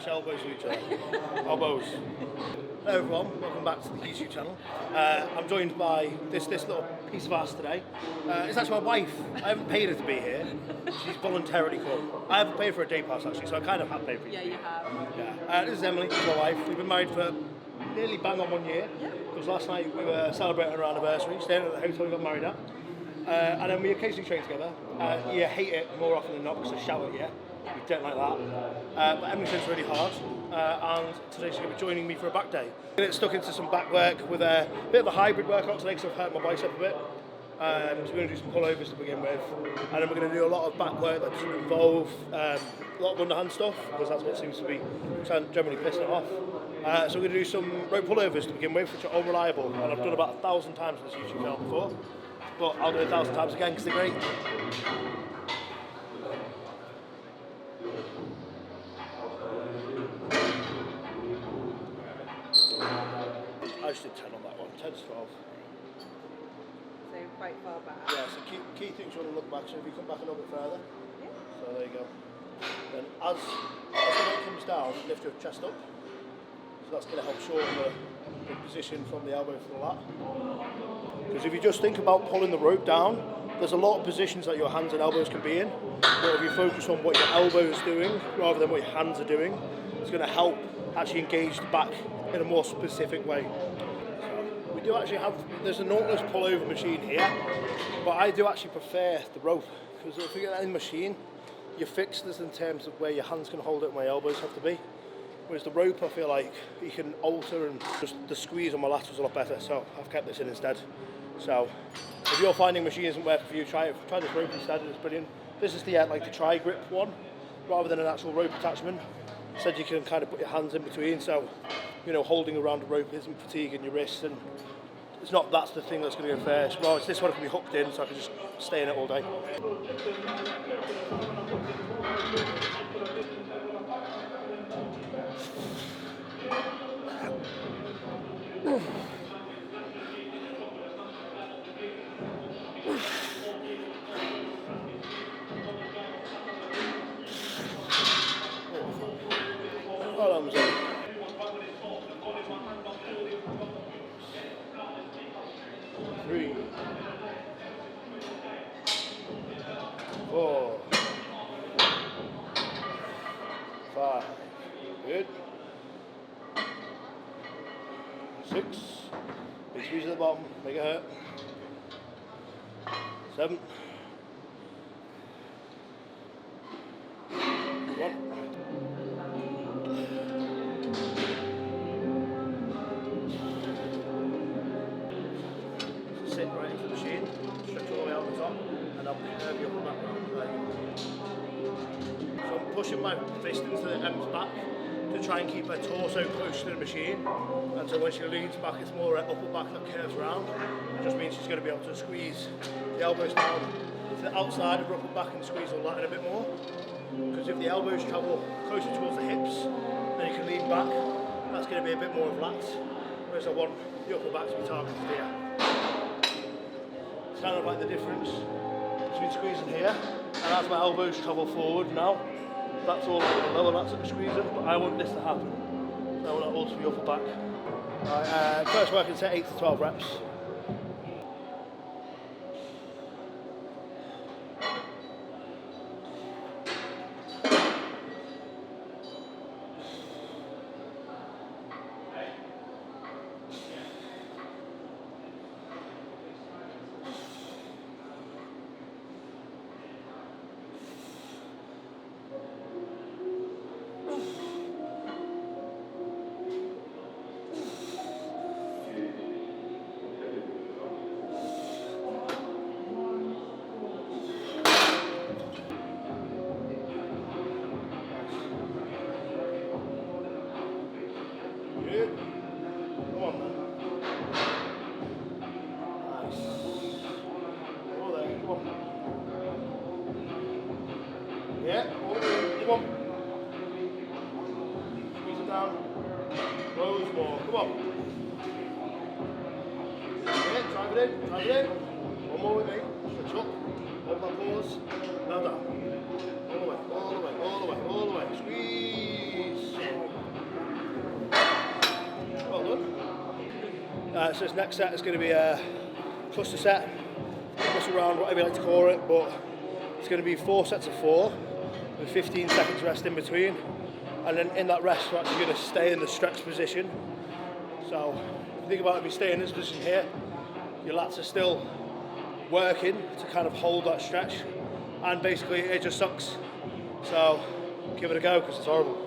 elbows to each other. Elbows. Hello everyone, welcome back to the YouTube channel. I'm joined by this little piece of ass today. It's actually my wife. I haven't paid her to be here. She's voluntarily come. I haven't paid for a day pass actually, so I kind of have paid for it. Yeah, you have. Yeah. This is Emily, my wife. We've been married for nearly bang on 1 year. Yeah. Because last night we were celebrating our anniversary, staying at the hotel we got married at. And then we occasionally train together. You hate it more often than not because I shout at you. We don't like that. But Emily trains really hard, and today she's going to be joining me for a back day. I'm going to get stuck into some back work with a bit of a hybrid workout today because I've hurt my bicep a bit. So we're going to do some pullovers to begin with, and then we're going to do a lot of back work that doesn't involve a lot of underhand stuff because that's what seems to be generally pissing it off. So we're going to do some rope pullovers to begin with, which are unreliable, and I've done about 1,000 times on this YouTube channel before, but I'll do it 1,000 times again because they're great. I just did 10 on that one, 10 to 12. So quite far back. Yeah, so key things you want to look back, so if you come back a little bit further. Yeah. So there you go. Then as the weight comes down, lift your chest up. So that's going to help shorten the position from the elbow to the lat. Because if you just think about pulling the rope down, there's a lot of positions that your hands and elbows can be in. But if you focus on what your elbow is doing rather than what your hands are doing, it's going to help actually engage the back in a more specific way. So we do actually have, there's a Nautilus pullover machine here, but I do actually prefer the rope because if you get that in the machine, you're fixed in terms of where your hands can hold it and where your elbows have to be. Whereas the rope, I feel like you can alter, and just the squeeze on my laterals a lot better, so I've kept this in instead. So if you're finding machine isn't working for you, try this rope instead, it's brilliant. This is the like the tri-grip one, rather than an actual rope attachment. Instead you can kind of put your hands in between, so you know, holding around the rope isn't fatiguing your wrists, and it's not, that's the thing that's going to go first. Well, it's this one that can be hooked in, so I can just stay in it all day. Hold on, Zoe. 3, 4, 5, good. 6, big squeeze at the bottom, make it hurt. 7, 1. Sit right into the machine, stretch all the way out the top, and I'll curve your upper back round. So I'm pushing my fist into Em's back to try and keep her torso close to the machine, and so when she leans back, it's more her upper back that curves around. It just means she's going to be able to squeeze the elbows down to the outside of her upper back and squeeze the lat in a bit more. Because if the elbows travel closer towards the hips, then you can lean back. That's going to be a bit more of lats, whereas I want the upper back to be targeted here. It's kind of like the difference between squeezing here, and as my elbows travel forward now, that's all the lower lats that are squeezing, but I want this to happen. So I want to alter the upper back. Right, first working set 8 to 12 reps. Good. Come on then. Nice. Over there, come on. Yeah, over there, come on. Squeeze it down. Close more, come on. Yeah, drive it in, drive it in. One more with me. Switch up. Hold that pause. Now down. All the way, all the way, all the way, all the way. Squeeze. So this next set is going to be a cluster set, cluster round, whatever you like to call it, but it's going to be 4 sets of 4 with 15 seconds rest in between, and then in that rest we're actually going to stay in the stretch position. So if you think about it, if you stay in this position here, your lats are still working to kind of hold that stretch, and basically it just sucks. So give it a go because it's horrible.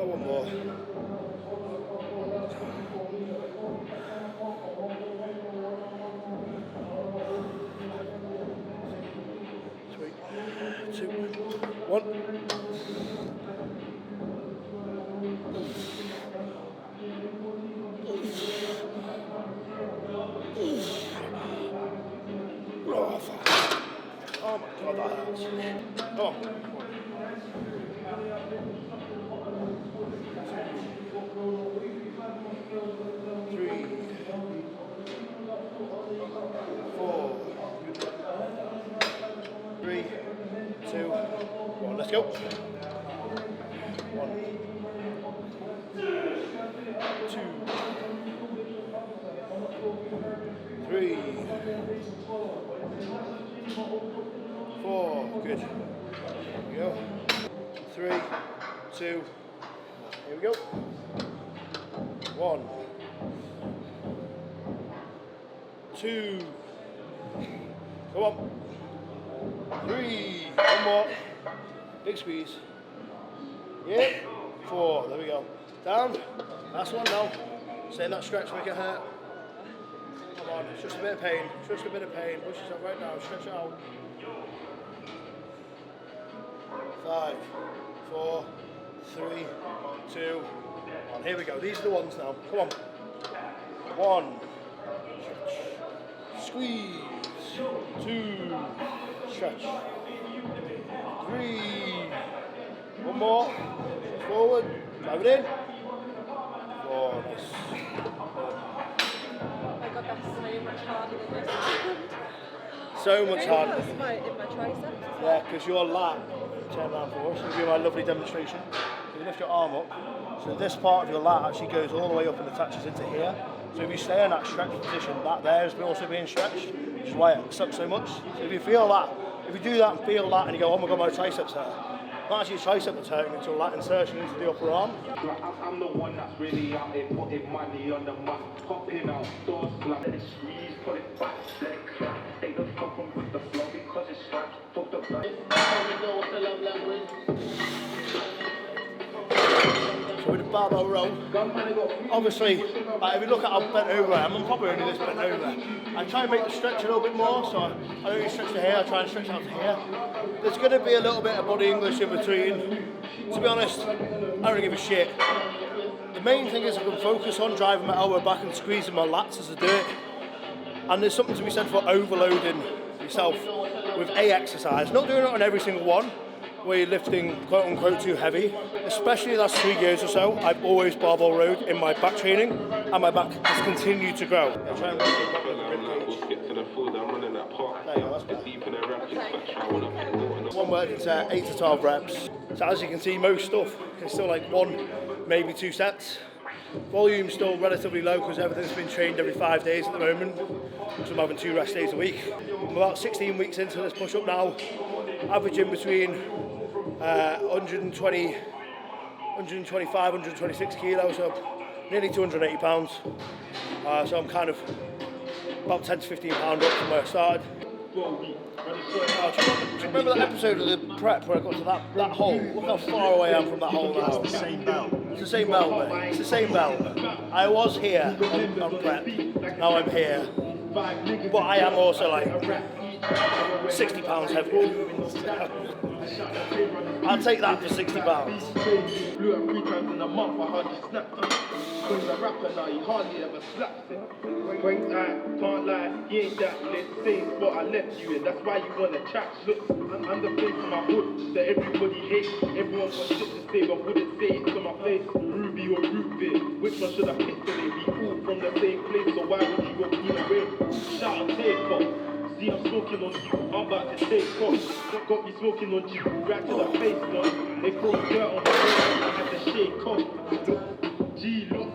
One more. 3, 2, 1. Oh, fuck. Oh my god, that hurts. Come on. 3, 4, 3, 2, 1. Let's go. 1, 2, 3, 4. Good. Here we go. 3, 2. Here we go. 1, 2. Come on. 3. One more. Big squeeze. Yeah. 4. There we go. Down. Last one now. Stay in that stretch, make it hurt. Come on. It's just a bit of pain. Just a bit of pain. Push yourself right now. Stretch it out. 5, 4, 3, 2, 1. Here we go. These are the ones now. Come on. 1. Squeeze. 2. Stretch. 3. One more. Forward. Drive it in. 4. Nice. Oh my god, that's so much harder than this. So much harder. In my triceps. Yeah, because your lat, turn around for us, will be my lovely demonstration. So you lift your arm up, so this part of your lat actually goes all the way up and attaches into here. So if you stay in that stretch position, that there is also being stretched, which is why it sucks so much. So if you feel that, if you do that and feel that and you go, oh my god, my triceps hurt, not actually your tricep that's hurting, it's your lat insertion into the upper arm. I'm the one that's really out here putting money on the map, popping out doors, like let it squeeze, put it back, let it clap, take the fucking with the flow because it's slaps, fuck the back. So with the barbell row, obviously, if you look at how bent over I am, I'm probably only this bent over. I try and make the stretch a little bit more, so I don't really stretch to here, I try and stretch out to here. There's going to be a little bit of body English in between. To be honest, I don't really give a shit. The main thing is I can focus on driving my elbow back and squeezing my lats as I do it. And there's something to be said for overloading yourself with a exercise, not doing it on every single one, where you're lifting quote unquote too heavy. Especially the last 3 years or so, I've always barbell rowed in my back training, and my back has continued to grow. I try and there you go, that's better. One work is 8 to 12 reps. So as you can see, most stuff is still like 1, maybe 2 sets. Volume's still relatively low because everything's been trained every 5 days at the moment. So I'm having 2 rest days a week. I'm about 16 weeks into this push-up now, averaging between 120, 125, 126 kilos, so nearly 280 pounds. So I'm kind of about 10 to 15 pounds up from where I started. Do you remember that episode of the prep where I got to that hole? Look how far away I am from that hole now. It's the same belt. It's the same belt, mate. It's the same belt. I was here on prep. Now I'm here. But I am also like 60 pounds heavier. I'll take that for 60 pounds. Blew up 3 times in a month, I hardly snapped him. Cause a rapper now, he hardly ever slaps it. When I can't lie, he ain't that lit. Same spot I left you in, that's why you wanna chat. Look, I'm the face of my hood that everybody hates. Everyone got shit to say, but wouldn't say it to my face. Ruby or root beer, which one should I pick today? We all from the same place, so why would you go clean away? Shout out, take off. See, I'm smoking on you, I'm about to take off. Got me smoking on you, right to the face, man. They throw dirt on the road, I had to shake off. G, look.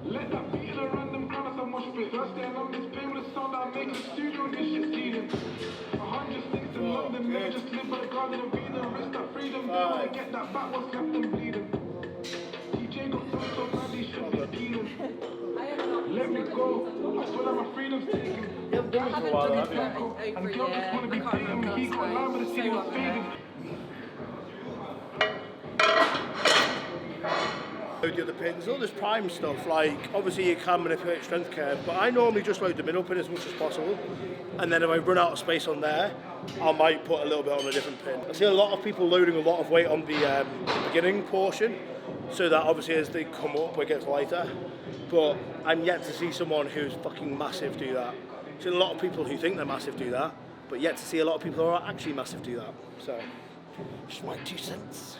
Let that beat in a random crowd as I mosh pit. Last day on this pain with a sound I make in the studio and this shit seeding. 100 sticks in London, they just live by the garden and breathe and rest that freedom. They wanna get that back, what's left them bleeding. TJ got done so bad, he should be stealing. Let me go, I feel like my freedom's taken. You haven't done it for a while, have you? And girl just wanna be dating me, he got live with the city was fading. Load the other pins, all this prime stuff, like obviously you can manipulate strength curve, but I normally just load the middle pin as much as possible, and then if I run out of space on there, I might put a little bit on a different pin. I see a lot of people loading a lot of weight on the beginning portion, so that obviously as they come up it gets lighter, but I'm yet to see someone who's fucking massive do that. I've seen a lot of people who think they're massive do that, but yet to see a lot of people who are actually massive do that. So, just my 2 cents.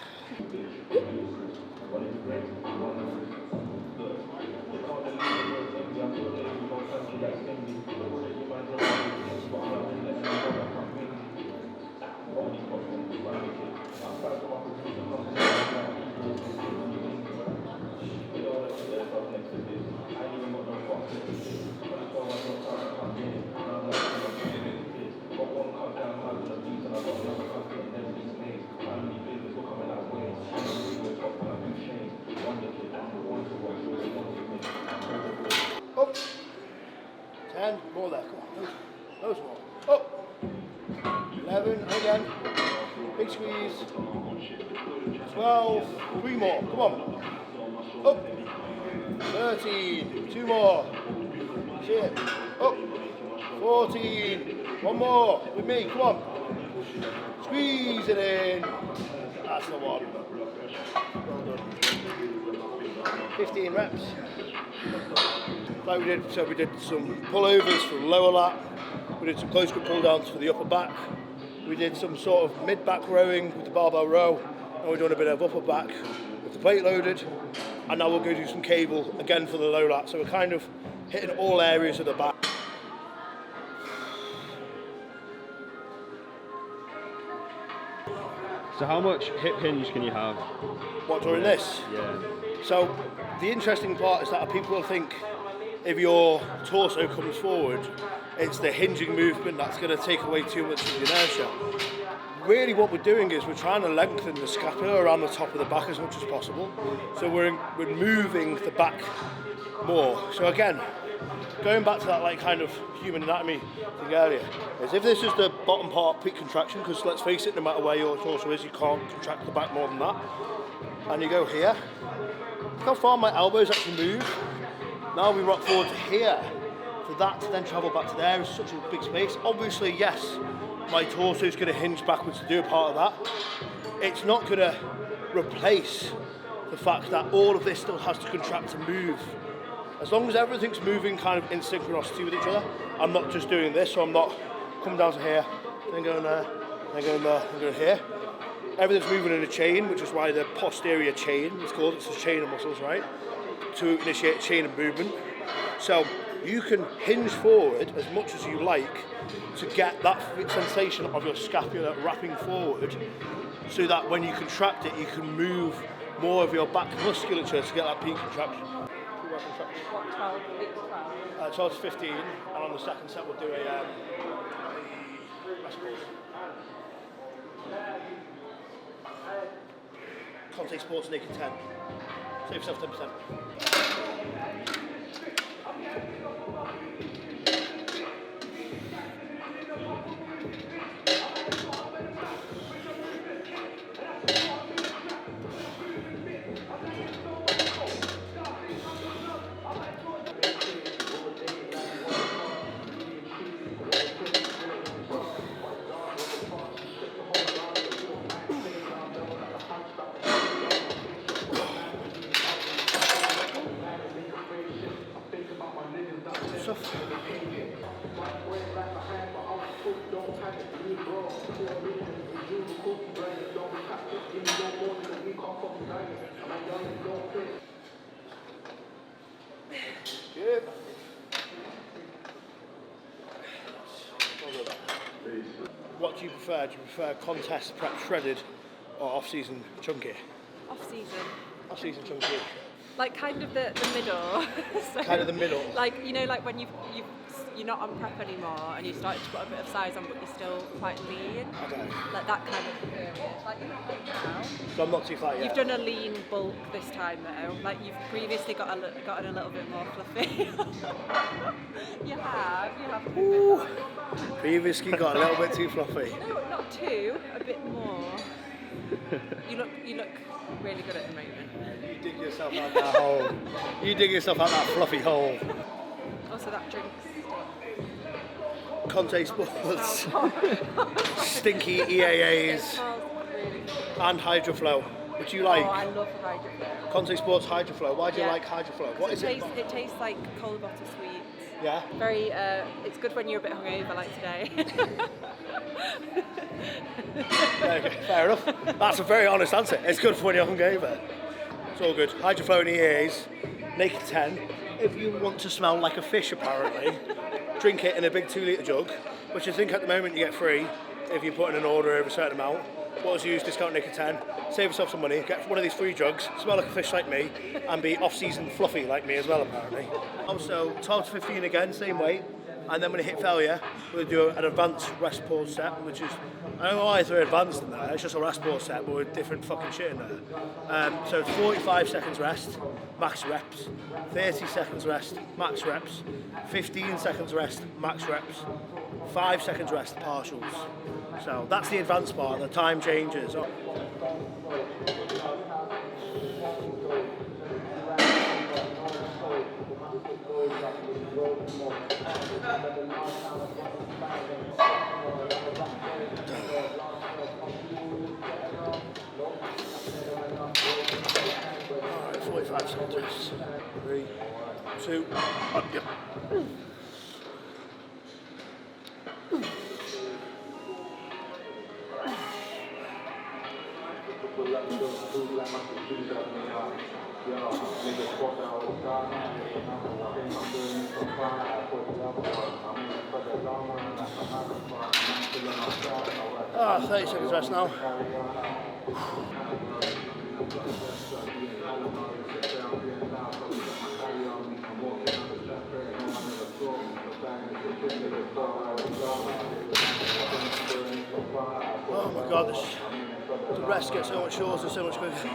Up. 10, more there, come on, those more. Up. 11, again. Big squeeze. 12, 3 more, come on. Up. 13, 2 more. Shit. Up. 14, 1 more. With me, come on. Squeeze it in. That's the one. Well done. 15 reps. Like we did some pullovers for the lower lat, we did some close grip pull downs for the upper back, we did some sort of mid back rowing with the barbell row, and we're doing a bit of upper back with the plate loaded, and now we'll go do some cable again for the low lat, so we're kind of hitting all areas of the back. So how much hip hinge can you have? What, during this? Yeah. So the interesting part is that people will think if your torso comes forward, it's the hinging movement that's going to take away too much of the inertia. Really what we're doing is we're trying to lengthen the scapula around the top of the back as much as possible. So we're moving the back more. So again, going back to that like kind of human anatomy thing earlier, is if this is the bottom part peak contraction, because let's face it, no matter where your torso is, you can't contract the back more than that. And you go here, look how far my elbows actually move. Now we rock forward to here, for that to then travel back to there is such a big space. Obviously, yes, my torso is going to hinge backwards to do a part of that. It's not going to replace the fact that all of this still has to contract to move. As long as everything's moving kind of in synchronicity with each other, I'm not just doing this, so I'm not coming down to here, then going there, then going there, then going here. Everything's moving in a chain, which is why the posterior chain, it's called, it's a chain of muscles, right? To initiate a chain of movement. So you can hinge forward as much as you like to get that sensation of your scapula wrapping forward, so that when you contract it, you can move more of your back musculature to get that peak contraction. What, 12, 8 to 12? 12 to 15, and on the second set we'll do a rest pause. Conteh Sports Naked 10. Save yourself 10%. what do you prefer? Do you prefer contest prep shredded or off-season chunky? Off-season. Off-season chunky. Like kind of the middle. So, Kind of the middle. Like, you know, like when you're not on prep anymore and you started to put a bit of size on but you're still quite lean. Okay. Like that kind of period. Like you're not like now. So I'm not too fat yet. You've done a lean bulk this time though. Like you've previously gotten a little bit more fluffy. You have. Ooh. Previously got a little bit too fluffy. No, not too, a bit more. You look really good at the moment. You dig yourself out that hole. You dig yourself out that fluffy hole. Also that drinks. Conteh Sports, stinky EAAs, and Hydroflow. Which you like? Oh, I love Hydroflow. Conteh Sports Hydroflow. Why do you Yeah. like Hydroflow? What is it? It tastes like cola bottle sweets. Yeah. Very. It's good when you're a bit hungover, like today. Okay, fair enough. That's a very honest answer. It's good for when you're hungover. It's all good. Hydroflow and EAAs, Naked 10. If you want to smell like a fish, apparently, drink it in a big 2 litre jug, which I think at the moment you get free if you put in an order over a certain amount. What was used, discount Naked 10. Save yourself some money, get one of these free jugs, smell like a fish like me, and be off-season fluffy like me as well, apparently. Also, 12 to 15 again, same weight. And then when it hit failure, we'll do an advanced rest pause set, which is, I don't know why it's very advanced in there, it's just a rest pause set, but with different fucking shit in there. So it's 45 seconds rest, max reps, 30 seconds rest, max reps, 15 seconds rest, max reps, 5 seconds rest, partials. So that's the advanced part, the time changes. Alright, 45 seconds. 3, 2, 1, yep. Ah, 30 seconds rest now. Oh my god, the rest gets so much shorter, so much quicker.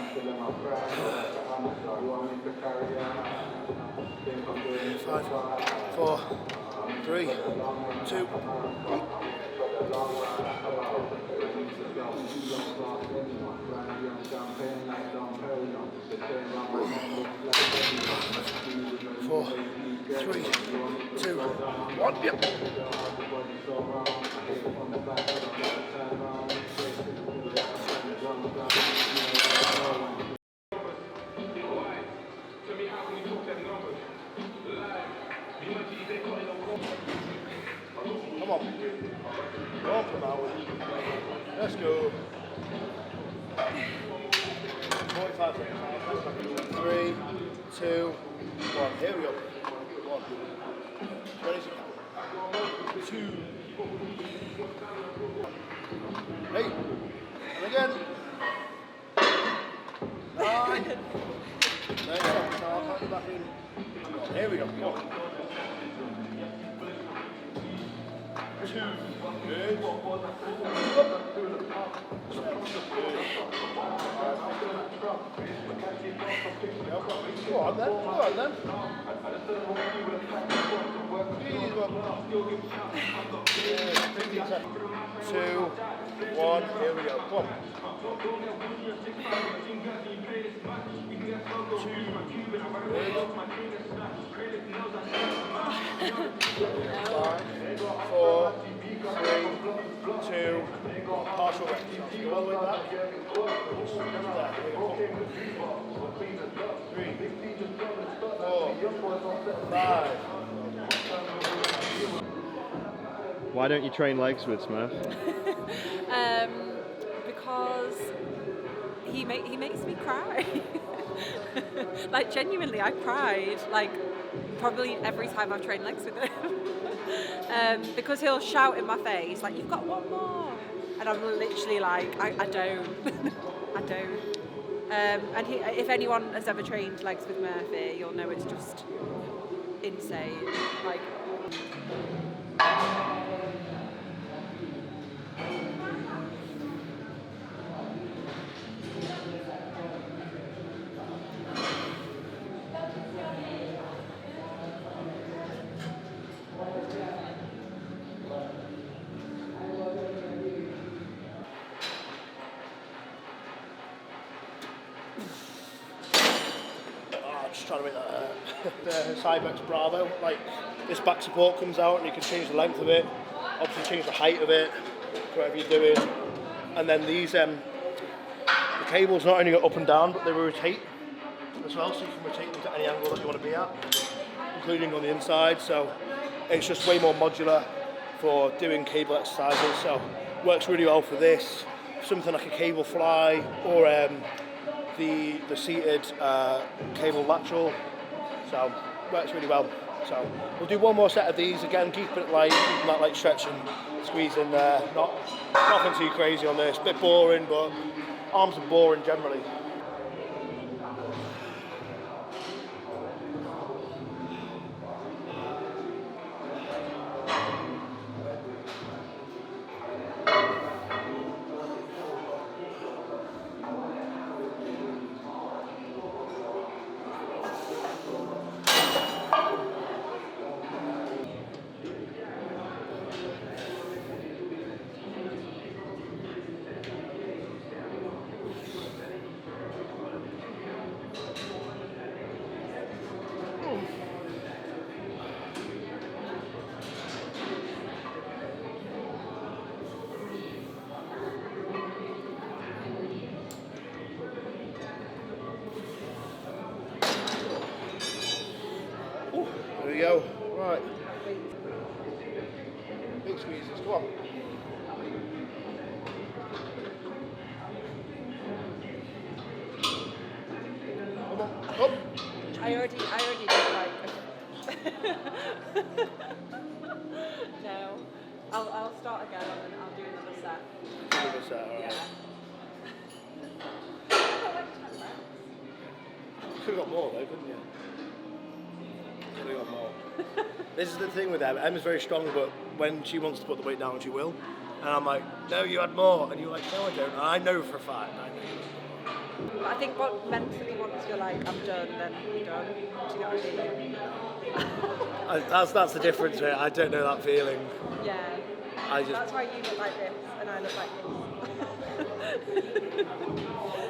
5, 4, 3, 2, 4, 3, 2, 1, yep. Come on. Go on, Pramau. Let's go. 45 seconds. 3, 2, 1. Here we go. 1. Ready to count. 2. Hey. And again. 9. 9 seconds. Now I'll count you back in. Here we go. Go on. 2. Good. Go on then. Go on then. Please, yeah, 15 seconds. 2, 1. Here we go. Come on. 4, 3, 2, partial reps. Go all the way back. 3, 4, 5. Why don't you train legs with Smurf? Because he makes me cry. Like genuinely, I cried like probably every time I've trained legs with him. because he'll shout in my face like, "You've got one more," and I'm literally like, I don't, I don't. And if anyone has ever trained legs with Murphy, you'll know it's just insane. Like. Just trying to make that the Cybex Bravo, like this back support comes out and you can change the length of it, obviously change the height of it, whatever you're doing. And then these, the cables not only go up and down, but they rotate as well, so you can rotate them to any angle that you want to be at, including on the inside. So it's just way more modular for doing cable exercises. So works really well for this, something like a cable fly or the seated cable lateral, so works really well. So we'll do one more set of these again, keeping it light, keeping that like stretch and squeeze in there. Nothing too crazy on this, bit boring, but arms are boring generally. There we go. Right. Big squeezes. Come on. Come on. Up. I already did like. No, I'll start again and I'll do another set. Another set, all right. Yeah. Could have got more though, couldn't you? Could have got more. This is the thing with Em. Em's very strong, but when she wants to put the weight down, she will. And I'm like, no, you had more. And you're like, no, I don't. And I know for a fact. I know. But I think mentally once you're like, I'm done, then you're done. Do you know what I mean? That's the difference, mate. I don't know that feeling. Yeah. I just That's why you look like this and I look like this.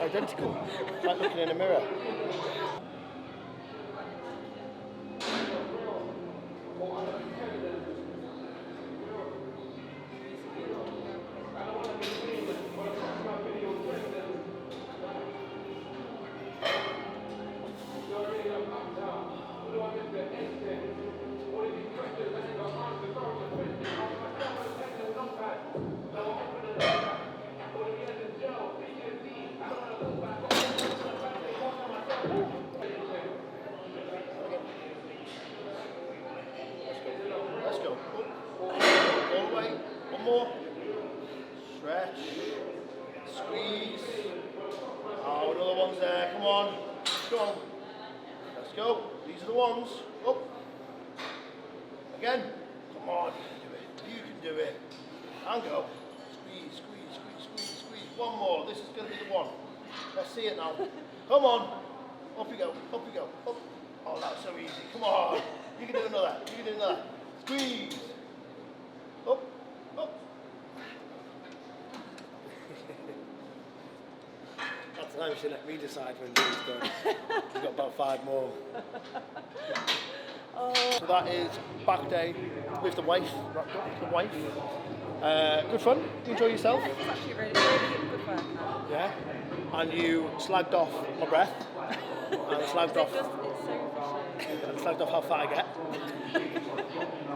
identical. It's like looking in a mirror. Let's go. All the way. One more. Stretch. Squeeze. Oh, another one's there. Come on. Let's go. Let's go. These are the ones. Up. Again. Come on. You can do it. And go. Squeeze, squeeze, squeeze, squeeze, squeeze. One more. This is going to be the one. Let's see it now. Come on. Up you go. Up you go. Up. Oh, that's so easy. Come on. You can do another. You can do another. Squeeze. Up. Up. That's the time she let me decide when she's done. We've got about 5 more. So that is back day with the wife, wrapped up with the wife. Good fun? You enjoy yourself? Yeah, it was actually really good workout. Yeah. And you slagged off my breath. And slagged off. It's so efficient. And slagged off how fat I get.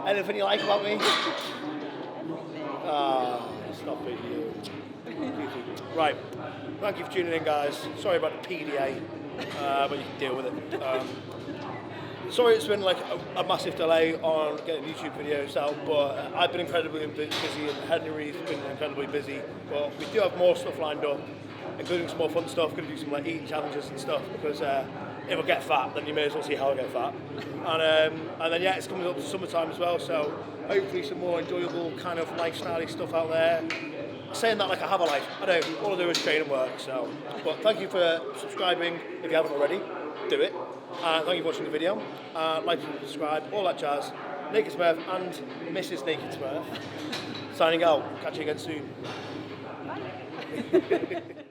Anything you like about me? Ah, stop it, you. Right. Thank you for tuning in, guys. Sorry about the PDA, but you can deal with it. sorry it's been like a massive delay on getting YouTube videos out, but I've been incredibly busy and Henry's been incredibly busy. But we do have more stuff lined up, including some more fun stuff. Going to do some like eating challenges and stuff because if I get fat, then you may as well see how I get fat. And then yeah, it's coming up to summertime as well, so hopefully some more enjoyable kind of lifestyle stuff out there. Saying that like I have a life, I don't. All I do is train and work. So, but thank you for subscribing if you haven't already. Do it. Thank you for watching the video. Like and subscribe, all that jazz. Naked Smurf and Mrs. Naked Smurf signing out. Catch you again soon. Bye.